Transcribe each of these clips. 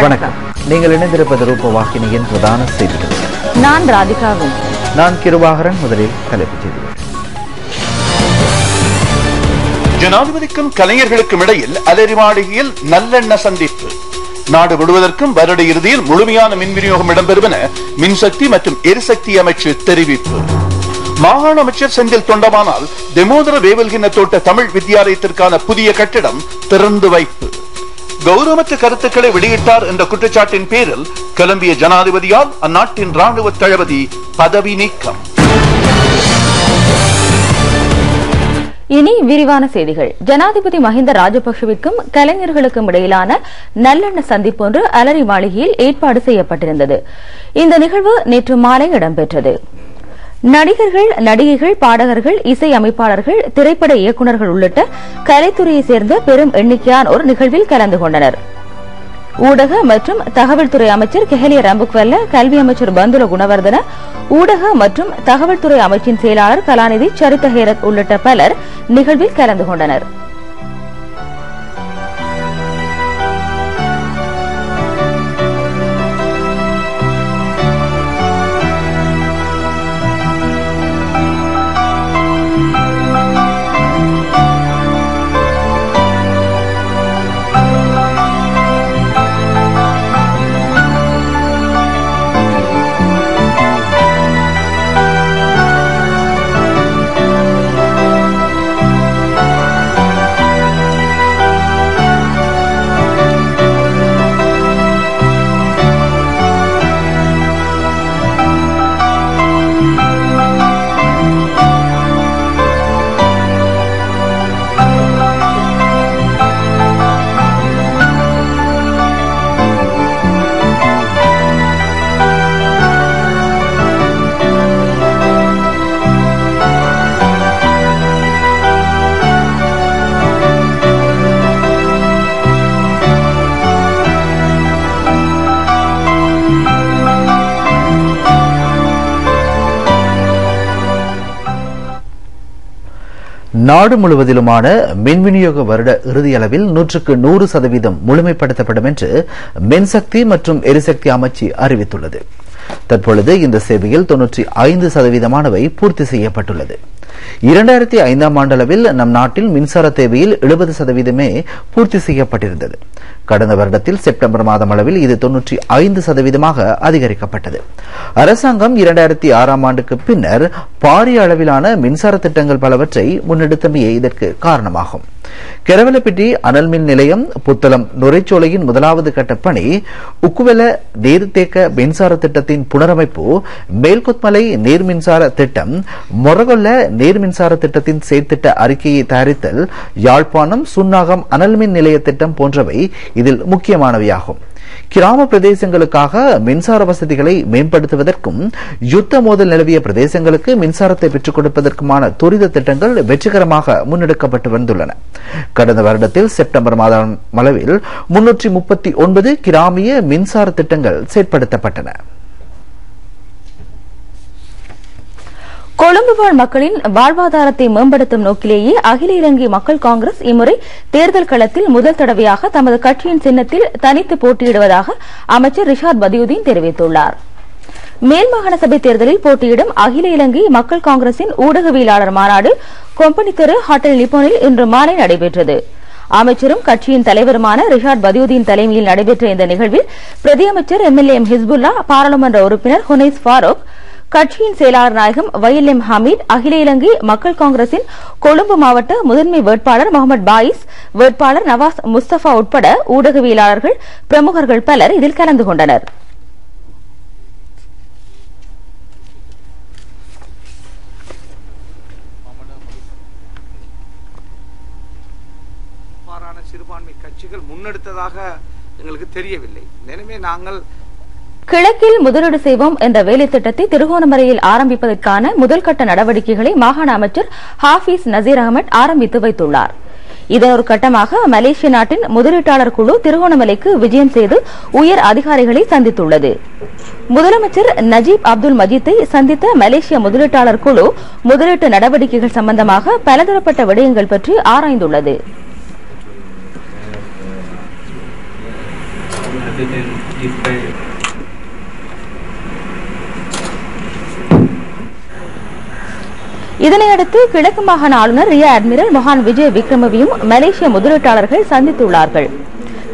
வணக்கம். நீங்கள் இணைந்திருப்பது ரூபவாகினியின் பிரதான செய்திகள். நான் ராதிகா. நான் கிருபாகரன். முதலில் தலைப்புச் செய்திகள். ஜனாதிபதிக்கும் கலைஞர்களுக்கும் இடையில் அலரி மாளிகையில் நல்லெண்ண சந்திப்பு. நாடு முழுவதற்கும் வருட இறுதியில் முழுமையான மின் விநியோகம் இடம்பெறும் என மின்சக்தி மற்றும் எரிசக்தி அமைச்சு தெரிவிப்பு. மாகாண அமைச்சர் செந்தில் தொண்டமானால் தெமோதர வேவல்கின்ன தோட்ட தமிழ் வித்தியாலயத்திற்கான புதிய கட்டிடம் திறந்து வைப்பு. கௌரவமற்ற கருத்துக்களை வெளியிட்டார் என்ற குற்றச்சாட்டின் பேரில் கிளம்பிய ஜனாதிபதியால் அந்நாட்டின் ராணுவ தளபதி பதவி நீக்கம். இனி விரிவான செய்திகள். ஜனாதிபதி மஹிந்த ராஜபக்சவிற்கும் கலைஞர்களுக்கும் இடையிலான நல்லெண்ண சந்திப்பு ஒன்று அலரி மாளிகையில் ஏற்பாடு செய்யப்பட்டிருந்தது. இந்த நிகழ்வு நேற்று மாலை இடம்பெற்றது. நடிகர்கள், நடிகைகள், பாடகர்கள், இசை அமைப்பாளர்கள், திரைப்பட இயக்குநர்கள் உள்ளிட்ட கலைத்துறையைச் சேர்ந்த பெரும் எண்ணிக்கையானோர் நிகழ்வில் கலந்து கொண்டனர். ஊடக மற்றும் தகவல் துறை அமைச்சர் கெஹலிய ரம்புக்வெல்ல, கல்வி அமைச்சர் பந்துல குணவர்தன, ஊடக மற்றும் தகவல் துறை அமைச்சின் செயலாளர் கலாநிதி சரித ஹேரத் உள்ளிட்ட பலர் நிகழ்வில் கலந்து கொண்டனர். நாடு முழுவதிலுமான மின் விநியோக வருட இறுதி அளவில் 100% முழுமைப்படுத்தப்படும் என்று மின்சக்தி மற்றும் எரிசக்தி அமைச்சு அறிவித்துள்ளது. தற்பொழுது இந்த சேவையில் 95% பூர்த்தி செய்யப்பட்டுள்ளது. 2005ஆம் ஆண்டளவில் நம் நாட்டில் மின்சார தேவையில் 70% பூர்த்தி செய்யப்பட்டிருந்தது. கடந்த வருடத்தில் செப்டம்பர் மாதம் அளவில் இது 95% அதிகரிக்கப்பட்டது. அரசாங்கம் 2006ஆம் ஆண்டுக்கு பின்னர் பாரிய அளவிலான மின்சார திட்டங்கள் பலவற்றை முன்னெடுத்தமையே இதற்கு காரணமாகும். கெரவலப்பிட்டி அனல் மின் நிலையம், புத்தளம் நுரைச்சோலையின் முதலாவது கட்ட பணி, உக்குவெல நீர்த்தேக்க மின்சார திட்டத்தின் புனரமைப்பு, மேல்கொத்மலை நீர் மின்சார திட்டம், மொரகொல்ல நீர் மின்சார திட்டத்தின் செயற்திட்ட அறிக்கையை தயாரித்தல், யாழ்ப்பாணம் சுன்னாகம் அனல் மின் நிலைய திட்டம் போன்றவை இதில் முக்கியமானவையாகும். கிராம பிரதேசங்களுக்காக மின்சார வசதிகளை மேம்படுத்துவதற்கும் யுத்த மோதல் நிலவிய பிரதேசங்களுக்கு மின்சாரத்தை பெற்றுக் கொடுப்பதற்குமான துரித திட்டங்கள் வெற்றிகரமாக முன்னெடுக்கப்பட்டு வந்துள்ளன. கடந்த வருடத்தில் செப்டம்பர் மாதம் அளவில் 339 கிராமிய மின்சார திட்டங்கள் செயற்படுத்தப்பட்டன. கொழும்பு வாழ் மக்களின் வாழ்வாதாரத்தை மேம்படுத்தும் நோக்கிலேயே அகில இலங்கை மக்கள் காங்கிரஸ் இம்முறை தேர்தல் களத்தில் முதல் தடவையாக தமது கட்சியின் சின்னத்தில் தனித்து போட்டியிடுவதாக அமைச்சர் ரிஷாத் பதியுதீன் தெரிவித்துள்ளார். மேல் மாகாண சபை தேர்தலில் போட்டியிடும் அகில இலங்கை மக்கள் காங்கிரசின் ஊடகவியலாளர் மாநாடு கொம்பனி தெரு ஹோட்டல் நிப்போனில் இன்று மாலை நடைபெற்றது. அமைச்சரும் கட்சியின் தலைவருமான ரிஷாத் பதியுதீன் தலைமையில் நடைபெற்ற இந்த நிகழ்வில் பிரதியமைச்சர் எம்எல்ஏ ஹிஸ்புல்லா, பாராளுமன்ற உறுப்பினர் ஹுனைஸ் ஃபாரூக், கட்சியின் செயலாளர் நாயகம் YLM ஹமீத், அகில இலங்கை மக்கள் காங்கிரசின் கொழும்பு மாவட்ட முதன்மை வேட்பாளர் முகமது பாயிஸ், வேட்பாளர் நவாஸ் முஸ்தபா உட்பட ஊடகவியலாளர்கள், பிரமுகர்கள் பலர் இதில் கலந்து கொண்டனர். சிறுபான்மை கட்சிகள் முன்னெடுத்ததாக எங்களுக்கு தெரியவில்லை. எனவே நாங்கள் கிழக்கில் முதலீடு செய்வோம் என்ற வேலை திட்டத்தை திருகோணமலையில் ஆரம்பிப்பதற்கான முதல்கட்ட நடவடிக்கைகளை மாகாண அமைச்சர் ஹாஃபிஸ் நசீர் அகமட் ஆரம்பித்து வைத்துள்ளார். இதன் ஒரு கட்டமாக மலேசிய நாட்டின் முதலீட்டாளர் குழு திருகோணமலைக்கு விஜயம் செய்து உயர் அதிகாரிகளை சந்தித்துள்ளது. முதலமைச்சர் நஜீப் அப்துல் மஜீத்தை சந்தித்த மலேசிய முதலீட்டாளர் குழு முதலீட்டு நடவடிக்கைகள் சம்பந்தமாக பலதரப்பட்ட விடயங்கள் பற்றி ஆராய்ந்துள்ளது. included in this prayer. இதனையடுத்து கிழக்கு மாகாண ஆளுநர் ரியா அட்மிரல் மொஹான் விஜய் விக்ரமவையும் மலேசிய முதலீட்டாளர்கள் சந்தித்துள்ளார்கள்.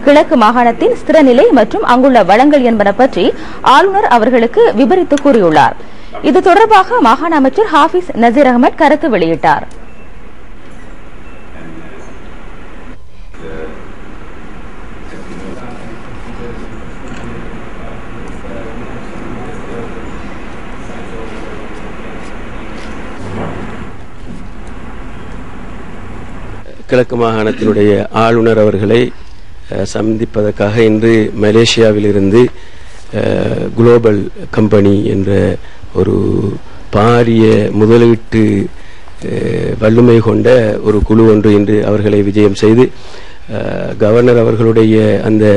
கிழக்கு மாகாணத்தின் ஸ்திரநிலை மற்றும் அங்குள்ள வளங்கள் என்பன பற்றி ஆளுநர் அவர்களுக்கு விபரித்து கூறியுள்ளார். இது தொடர்பாக மாகாண அமைச்சர் ஹாஃபிஸ் நசீர் அகமட் கருத்து வெளியிட்டார். கிழக்கு மாகாணத்தினுடைய ஆளுநர் அவர்களை சந்திப்பதற்காக இன்று மலேசியாவிலிருந்து குளோபல் கம்பெனி என்ற ஒரு பாரிய முதலீட்டு வல்லமை கொண்ட ஒரு குழு ஒன்று இன்று அவர்களை விஜயம் செய்து கவர்னர் அவர்களுடைய அந்த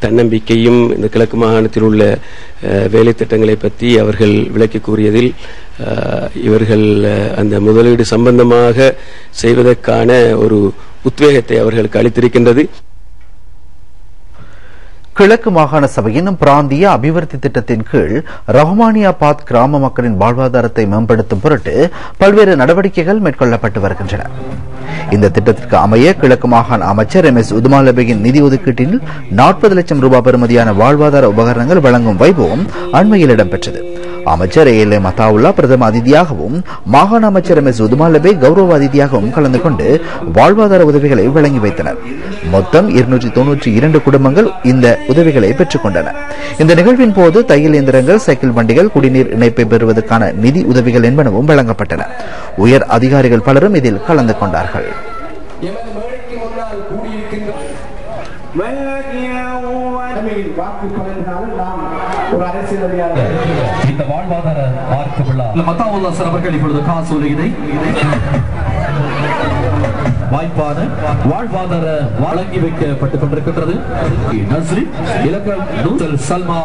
தன்னம்பிக்கையும் இந்த கிழக்கு மாகாணத்தில் உள்ள வேலை திட்டங்களை பற்றி அவர்கள் விளக்கி கூறியதில் இவர்கள் அந்த முதலீடு சம்பந்தமாக செய்வதற்கான ஒரு உத்வேகத்தை அவர்களுக்கு அளித்திருக்கின்றது. கிழக்கு மாகாண சபையின் பிராந்திய அபிவிருத்தி திட்டத்தின் கீழ் ரஹ்மானியாபாத் கிராம மக்களின் வாழ்வாதாரத்தை மேம்படுத்தும் பொருட்டு பல்வேறு நடவடிக்கைகள் மேற்கொள்ளப்பட்டு வருகின்றன. இந்த திட்டத்திற்கு அமைய கிழக்கு மாகாண அமைச்சர் MS உதுமாலபேயின் நிதி ஒதுக்கீட்டில் 40 லட்சம் ரூபாய் பெறுமதியான வாழ்வாதார உபகரணங்கள் வழங்கும் வைபவம் அண்மையில் இடம்பெற்றது. அமைச்சர் ALA மத்தாவுல்லா பிரதம அதிதியாகவும் மாகாண அமைச்சர் MS உதுமாலபே கௌரவ அதிதியாகவும் கலந்து கொண்டு வாழ்வாதார உதவிகளை வழங்கி வைத்தனர். மொத்தம் 292 குடும்பங்கள் இந்த உதவிகளை பெற்றுக் கொண்டன. இந்த நிகழ்வின் போது தையல் இயந்திரங்கள், சைக்கிள் வண்டிகள், குடிநீர் இணைப்பை பெறுவதற்கான நிதி உதவிகள் என்பனவும் வழங்கப்பட்டன. உயர் அதிகாரிகள் பலரும் இதில் கலந்து கொண்டார்கள். இந்த வாழ்வாதார வார்த்தை விழா மத்தாவுல்லா சார் அவர்கள் இப்பொழுது காசோலையினை வாய்ப்பான வாழ்வாதார வழங்கி வைக்கப்பட்டுக் கொண்டிருக்கின்றது. நஸ்ரி இலக்கம் நூசல் சல்மா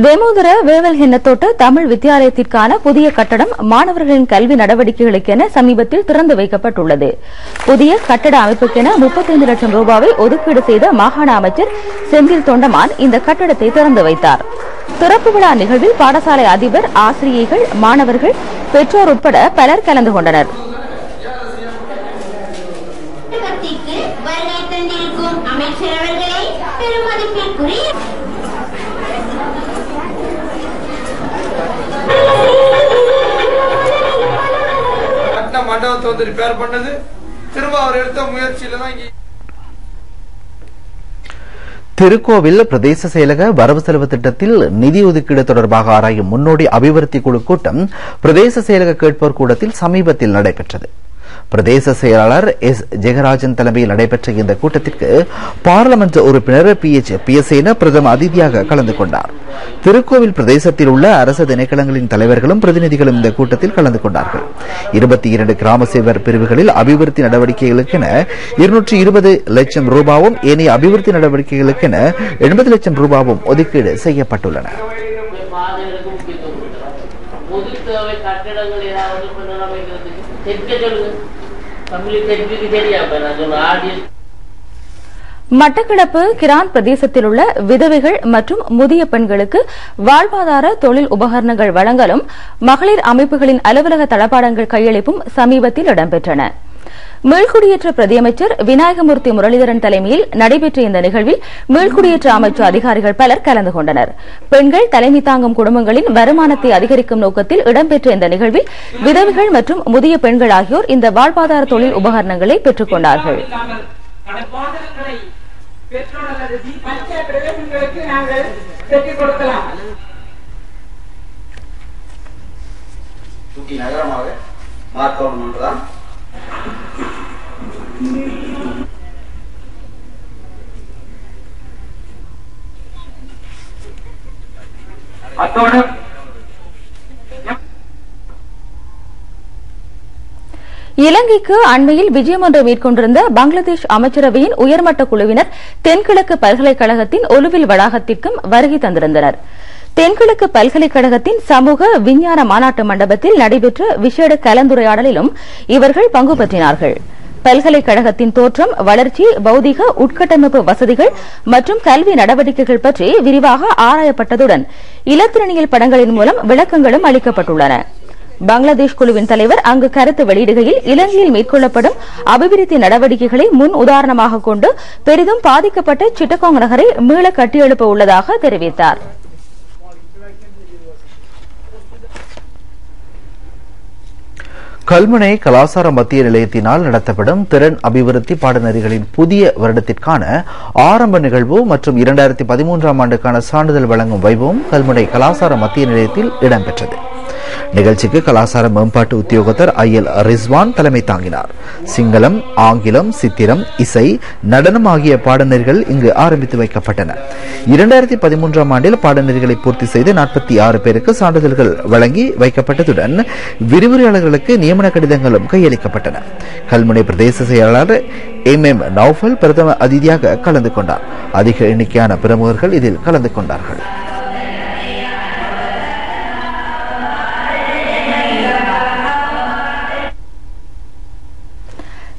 தேமோதர வேவல் ஹென்னத்தோட்ட தமிழ் வித்தியாலயத்திற்கான புதிய கட்டடம் மாணவர்களின் கல்வி நடவடிக்கைகளுக்கென சமீபத்தில் திறந்து வைக்கப்பட்டுள்ளது. புதிய கட்டட அமைப்புக்கென 35 லட்சம் ரூபாவை ஒதுக்கீடு செய்த மாகாண அமைச்சர் செந்தில் தொண்டமான் இந்த கட்டடத்தை திறந்து வைத்தார். திறப்பு விழா நிகழ்வில் பாடசாலை அதிபர், ஆசிரியைகள், மாணவர்கள், பெற்றோர் உட்பட பலர் கலந்து கொண்டனர். மண்டபத்தை வந்து ரிப்பேர் பண்ணது திரும்ப அவர் எடுத்த முயற்சியில தான் திருக்கோவில் பிரதேச செயலக வரவு செலவு திட்டத்தில் நிதி ஒதுக்கீடு தொடர்பாக ஆராயும் முன்னோடி அபிவிருத்தி குழு கூட்டம் பிரதேச செயலக கேட்போர் கூடத்தில் சமீபத்தில் நடைபெற்றது. பிரதேச செயலாளர் S. ஜெகராஜன் தலைமையில் நடைபெற்ற இந்த கூட்டத்திற்கு பாராளுமன்ற உறுப்பினர் PH பியசேன பிரதம அதிதியாக கலந்து கொண்டார். திருக்கோவில் பிரதேசத்தில் உள்ள அரசு திணைக்களங்களின் தலைவர்களும் பிரதிநிதிகளும் இந்த கூட்டத்தில் கலந்து கொண்டார்கள். 22 கிராம சேவர் பிரிவுகளில் அபிவிருத்தி நடவடிக்கைகளுக்கென 220 லட்சம் ரூபாவும் ஏனைய அபிவிருத்தி நடவடிக்கைகளுக்கென 80 லட்சம் ரூபாவும் ஒதுக்கீடு செய்யப்பட்டுள்ளன. மட்டக்களப்பு கிரான் பிரதேசத்தில் உள்ள விதவைகள் மற்றும் முதிய பெண்களுக்கு வாழ்வாதார தொழில் உபகரணங்கள் வழங்கலும் மகளிர் அமைப்புகளின் அலுவலக தளபாடங்கள் கையளிப்பும் சமீபத்தில் இடம்பெற்றன. மீள்குடியேற்ற பிரதியமைச்சர் விநாயகமூர்த்தி முரளிதரன் தலைமையில் நடைபெற்ற இந்த நிகழ்வில் மீள்குடியேற்ற அமைச்சு அதிகாரிகள் பலர் கலந்து கொண்டனர். பெண்கள் தலைமை தாங்கும் குடும்பங்களின் வருமானத்தை அதிகரிக்கும் நோக்கத்தில் இடம்பெற்ற இந்த நிகழ்வில் விதவைகள் மற்றும் முதிய பெண்கள் ஆகியோர் இந்த வாழ்வாதார தொழில் உபகரணங்களை பெற்றுக் கொண்டார்கள். இலங்கைக்கு அண்மையில் விஜயம் ஒன்றை மேற்கொண்டிருந்த பங்களாதேஷ் அமைச்சரவையின் உயர்மட்ட குழுவினர் தென்கிழக்கு பல்கலைக்கழகத்தின் ஒலுவில் வளாகத்திற்கும் வருகை தந்திருந்தனர். தென்கிழக்கு பல்கலைக்கழகத்தின் சமூக விஞ்ஞான மாநாட்டு மண்டபத்தில் நடைபெற்ற விசேட கலந்துரையாடலிலும் இவர்கள் பங்கு பற்றினார்கள். பல்கலைக்கழகத்தின் தோற்றம், வளர்ச்சி, பௌதிக உட்கட்டமைப்பு வசதிகள் மற்றும் கல்வி நடவடிக்கைகள் பற்றி விரிவாக ஆராயப்பட்டதுடன் இலத்திரனியல் படங்களின் மூலம் விளக்கங்களும் அளிக்கப்பட்டுள்ளன. பங்களாதேஷ் குழுவின் தலைவர் அங்கு கருத்து வெளியிடுகையில், இலங்கையில் மேற்கொள்ளப்படும் அபிவிருத்தி நடவடிக்கைகளை முன் உதாரணமாக கொண்டு பெரிதும் பாதிக்கப்பட்ட சிட்டகாங் நகரை மீள கட்டியெழுப்ப உள்ளதாக தெரிவித்தார். கல்முனை கலாசார மத்திய நிலையத்தினால் நடத்தப்படும் திறன் அபிவிருத்தி பாடநெறிகளின் புதிய வருடத்திற்கான ஆரம்ப நிகழ்வு மற்றும் 2013ஆம் ஆண்டுக்கான சான்றிதழ் வழங்கும் வைபவம் கல்முனை கலாசார மத்திய நிலையத்தில் இடம்பெற்றது. நிகழ்ச்சிக்கு கலாசார மேம்பாட்டு உத்தியோகத்தர் ஐஎல் ரிஸ்வான் தலைமை தாங்கினார். சிங்களம், ஆங்கிலம், சித்திரம், இசை, நடனம் ஆகிய பாடநெறிகள் இங்கு ஆரம்பித்து வைக்கப்பட்டன. 2013ஆம் ஆண்டில் பாடநெறிகளை பூர்த்தி செய்து 46 பேருக்கு சான்றிதழ்கள் வழங்கி வைக்கப்பட்டதுடன் விரிவுரையாளர்களுக்கு நியமன கடிதங்களும் கையளிக்கப்பட்டன. கல்முனை பிரதேச செயலாளர் MM நௌஃபல் பிரதம அதிதியாக கலந்து கொண்டார். அதிக எண்ணிக்கையான பிரமுகர்கள் இதில் கலந்து கொண்டார்கள்.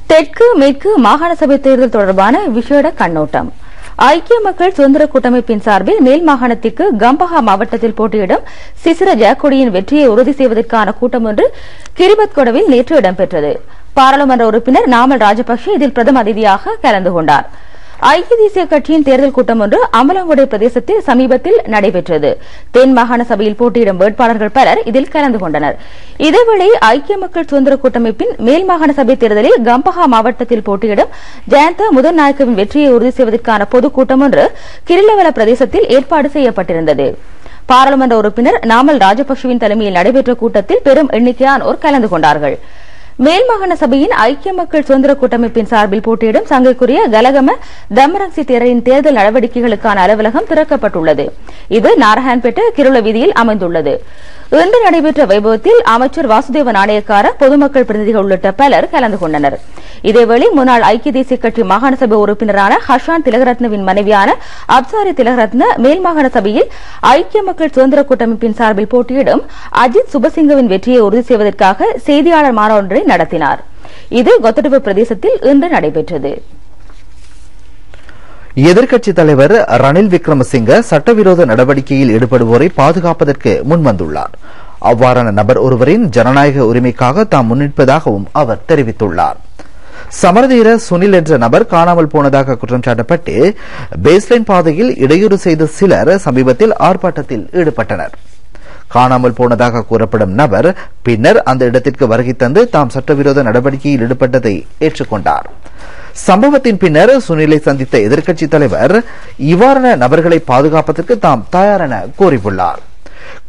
தெற்கு மேற்கு மாகாண சபை தேர்தல் தொடர்பான விசேட கண்ணோட்டம். ஐக்கிய மக்கள் சுதந்திர கூட்டமைப்பின் சார்பில் மேல் மாகாணத்திற்கு கம்பஹா மாவட்டத்தில் போட்டியிடும் சிசிர ஜெயக்கொடியின் வெற்றியை உறுதி செய்வதற்கான கூட்டம் ஒன்று கிரிபத்கொடவில் நேற்று இடம்பெற்றது. பாராளுமன்ற உறுப்பினர் நாமல் ராஜபக்சே இதில் பிரதம அதிதியாக கலந்து கொண்டார். ஐக்கிய தேசிய கட்சியின் தேர்தல் கூட்டம் ஒன்று அமலாங்குடை பிரதேசத்தில் சமீபத்தில் நடைபெற்றது. தென் மாகாண சபையில் போட்டியிடும் வேட்பாளர்கள் பலர் இதில் கலந்து கொண்டனர். இதேவேளை ஐக்கிய மக்கள் சுதந்திர கூட்டமைப்பின் மேல் மாகாண சபை தேர்தலில் கம்பஹா மாவட்டத்தில் போட்டியிடும் ஜயந்த முதன் நாயக்கவின் வெற்றியை உறுதி செய்வதற்கான பொதுக்கூட்டம் ஒன்று கிரிலவல பிரதேசத்தில் ஏற்பாடு செய்யப்பட்டிருந்தது. பாராளுமன்ற உறுப்பினர் நாமல் ராஜபக்சவின் தலைமையில் நடைபெற்ற கூட்டத்தில் பெரும் எண்ணிக்கையானோர் கலந்து கொண்டார்கள். மேல் மாகாண சபையின் ஐக்கிய மக்கள் சுதந்திர கூட்டமைப்பின் சார்பில் போட்டியிடும் சங்கைக்குரிய கலகம தமரங்சி தேரரின் தேர்தல் நடவடிக்கைகளுக்கான அலுவலகம் திறக்கப்பட்டுள்ளது. இது நாரஹான்பேட்டை கிருள வீதியில் அமைந்துள்ளது. இன்று நடைபெற்ற வைபவத்தில் அமைச்சர் வாசுதேவ நாணயக்கார, பொதுமக்கள் பிரதிநிதிகள் உள்ளிட்ட பலர் கலந்து கொண்டனர். இதேவேளை முன்னாள் ஐக்கிய தேசிய கட்சி மாகாண சபை உறுப்பினரான ஹஷான் திலகரத்னவின் மனைவியான அப்சாரி திலகரத்ன மேல் மாகாண சபையில் ஐக்கிய மக்கள் சுதந்திர கூட்டமைப்பின் சார்பில் போட்டியிடும் அஜித் சுபசிங்கவின் வெற்றியை உறுதி செய்வதற்காக செய்தியாளர் மாநாடு ஒன்றை நடத்தினார். இது கொத்தடுப்பு பிரதேசத்தில் இன்று நடைபெற்றது. எதிர்க்கட்சித் தலைவர் ரணில் விக்ரமசிங்க சட்டவிரோத நடவடிக்கையில் ஈடுபடுவோரை பாதுகாப்பதற்கு முன்வந்துள்ளார். அவ்வாறான நபர் ஒருவரின் ஜனநாயக உரிமைக்காக தாம் முன்னிற்பதாகவும் அவர் தெரிவித்துள்ளார். சமரதீர சுனில் என்ற நபர் காணாமல் போனதாக குற்றம் சாட்டப்பட்டு பேஸ்லைன் பாதையில் இடையூறு செய்த சிலர் சமீபத்தில் ஆர்ப்பாட்டத்தில் ஈடுபட்டனர். காணாமல் போனதாக கூறப்படும் நபர் பின்னர் அந்த இடத்திற்கு வருகை தந்து தாம் சட்டவிரோத நடவடிக்கையில் ஈடுபட்டதை ஏற்றுக்கொண்டார். சம்பவத்தின் பின்னர் சுனிலை சந்தித்த எதிர்க்கட்சித் தலைவர் இவ்வாறான நபர்களை பாதுகாப்பதற்கு தாம் தயார் என கூறியுள்ளார்.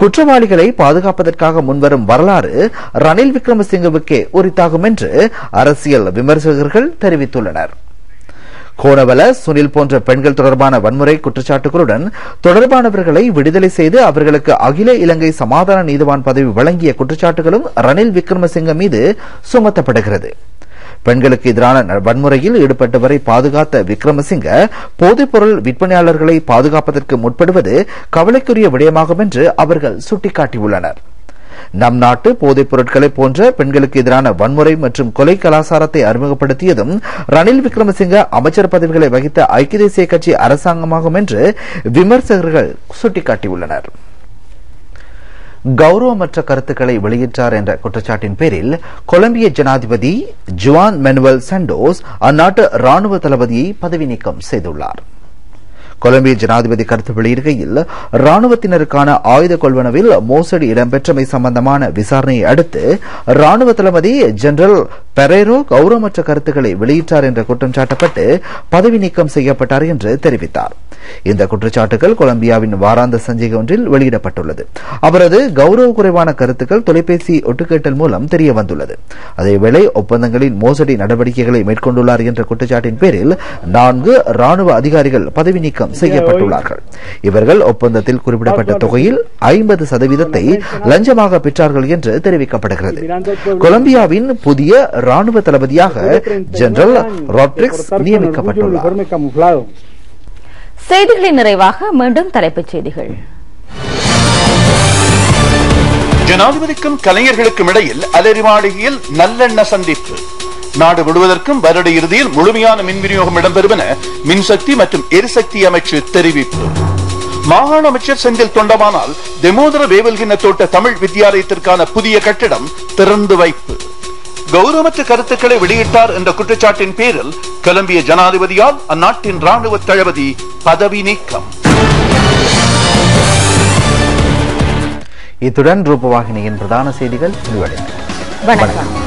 குற்றவாளிகளை பாதுகாப்பதற்காக முன்வரும் வரலாறு ரணில் விக்ரமசிங்கவுக்கே உரித்தாகும் என்று அரசியல் விமர்சகர்கள் தெரிவித்துள்ளனர். கோணவல, சுனில் போன்ற பெண்கள் தொடர்பான வன்முறை குற்றச்சாட்டுகளுடன் தொடர்பானவர்களை விடுதலை செய்து அவர்களுக்கு அகில இலங்கை சமாதான நீதிவான் பதவி வழங்கிய குற்றச்சாட்டுகளும் ரணில் விக்ரமசிங்க மீது சுமத்தப்படுகிறது. பெண்களுக்கு எதிரான வன்முறையில் ஈடுபட்டவரை பாதுகாத்த விக்ரமசிங்க போதைப்பொருள் விற்பனையாளர்களை பாதுகாப்பதற்கு முற்படுவது கவலைக்குரிய விடயமாகும் என்று அவர்கள் சுட்டிக்காட்டியுள்ளனர். நம் நாட்டு போதைப் பொருட்களை போன்ற பெண்களுக்கு எதிரான வன்முறை மற்றும் கொலை கலாச்சாரத்தை அறிமுகப்படுத்தியதும் ரணில் விக்ரமசிங்க அமைச்சர் பதவிகளை வகித்த ஐக்கிய தேசிய கட்சி அரசாங்கமாகும் என்று விமர்சகர்கள் சுட்டிக்காட்டியுள்ளனர். கௌரவமற்ற கருத்துக்களை வெளியிட்டார் என்ற குற்றச்சாட்டின் பேரில் கொலம்பிய ஜனாதிபதி ஜுவான் மெனுவல் சாண்டோஸ் அந்நாட்டு ராணுவ தளபதியை பதவி நீக்கம் செய்துள்ளார். கொலம்பிய ஜனாதிபதி கருத்து வெளியிடுகையில் ராணுவத்தினருக்கான ஆயுத கொள்வனவில் மோசடி இடம்பெற்றமை சம்பந்தமான விசாரணையை அடுத்து ராணுவ தளபதி ஜெனரல் பெரேரோ கௌரவமற்ற கருத்துக்களை வெளியிட்டார் என்ற குற்றம் சாட்டப்பட்டு பதவி நீக்கம் செய்யப்பட்டார் என்று தெரிவித்தார். இந்த குற்றச்சாட்டுகள் கொலம்பியாவின் வாராந்த சஞ்சிகை ஒன்றில் வெளியிடப்பட்டுள்ளது. அவரது கௌரவ குறைவான கருத்துக்கள் தொலைபேசி ஒட்டுக்கேட்டல் மூலம் தெரியவந்துள்ளது. அதேவேளை ஒப்பந்தங்களின் மோசடி நடவடிக்கைகளை மேற்கொண்டுள்ளார் என்ற குற்றச்சாட்டின் பேரில் 4 ராணுவ அதிகாரிகள் பதவி நீக்கம் செய்யப்பட்டுள்ளார்கள். இவர்கள் ஒப்பந்தத்தில் குறிப்பிடப்பட்ட தொகையில் 50% லஞ்சமாக பெற்றார்கள் என்று தெரிவிக்கப்படுகிறது. கொலம்பியாவின் புதிய ராணுவ தளபதியாக ஜெனரல் ராட்ரிக்ஸ் நியமிக்கப்பட்டுள்ளார். செய்திகளின் நிறைவாக மீண்டும் தலைப்புச் செய்திகள். ஜனாதிபதிக்கும் கலைஞர்களுக்கும் இடையில் அலரி மாளிகையில் நல்லெண்ண சந்திப்பு. நாடு முழுவதற்கும் வருட இறுதியில் முழுமையான மின் விநியோகம் இடம்பெறும் என மின்சக்தி மற்றும் எரிசக்தி அமைச்சு தெரிவிப்பு. மாகாண அமைச்சர் செந்தில் தொண்டமானால் தெமோதர வேவல்கின்ன தோட்ட தமிழ் வித்தியாலயத்திற்கான புதிய கட்டிடம் திறந்து வைப்பு. கௌரவமற்ற கருத்துக்களை வெளியிட்டார் என்ற குற்றச்சாட்டின் பேரில் கொலம்பிய ஜனாதிபதியால் அந்நாட்டின் ராணுவ தளபதி பதவி நீக்கம். இத்துடன் ரூபவாகினியின் பிரதான செய்திகள் முடிவடைந்தன. வணக்கம்.